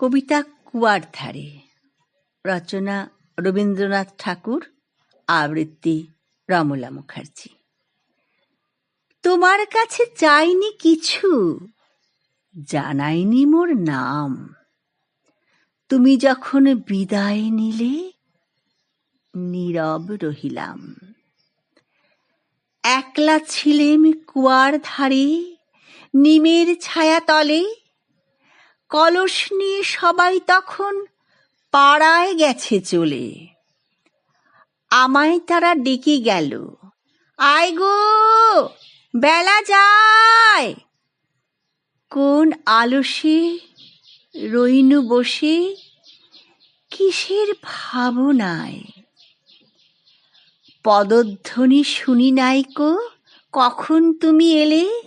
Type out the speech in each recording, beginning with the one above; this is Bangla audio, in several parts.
কবিতা কুয়ার ধারে, রচনা রবীন্দ্রনাথ ঠাকুর, আবৃত্তি রমলা মুখার্জি। তোমার কাছে চাইনি কিছু, জানাইনি মোর নাম। তুমি যখন বিদায় নিলে, নীরব রহিলাম। একলা ছিলেম কুয়ার ধারে, নিমের ছায়া তলে। কলস নিয়ে সবাই তখন পাড়ায় গেছে চলে। আমায় তারা ডেকে গেল, আয় গো বেলা যায়। কোন আলসে রইনু বসে, কিসের ভাবনায়। পদধ্বনি শুনি নাইকো, কখন তুমি এলে।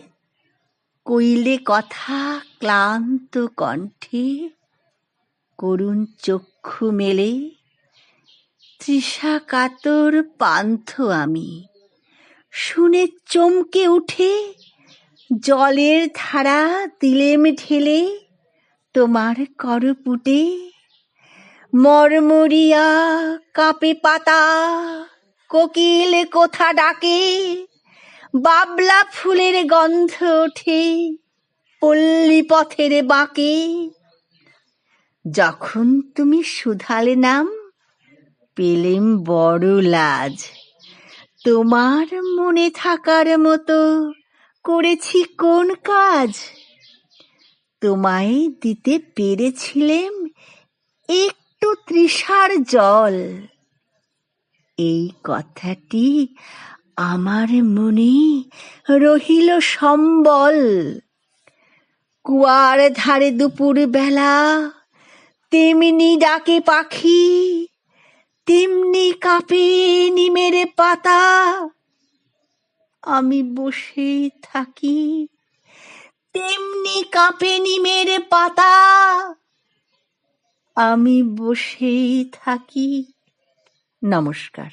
কইলে কথা ক্লান্ত কণ্ঠে, করুণ চক্ষু মেলে। তৃষা কাতর পান্থ আমি, শুনে চমকে উঠে জলের ধারা দিলেম ঢেলে তোমার করপুটে। মরমরিয়া কাঁপে পাতা, কোকিল কোথা ডাকে। বাবলা ফুলের গন্ধ ওঠে পল্লী পথের বাঁকে। যখন তুমি শুধালে নাম, পেলেম বড় লাজ। তোমার মনে থাকার মতো করেছি কোন কাজ। তোমায় দিতে পেরেছিলেম একটু তৃষার জল। এই কথাটি আমার মনে রহিল সম্বল। কুয়ার ধারে দুপুর বেলা, তেমনি ডাকে পাখি, তেমনি কাঁপে নিমের পাতা। আমি বসে থাকি, তেমনি কাঁপে নিমের পাতা। আমি বসেই থাকি। নমস্কার।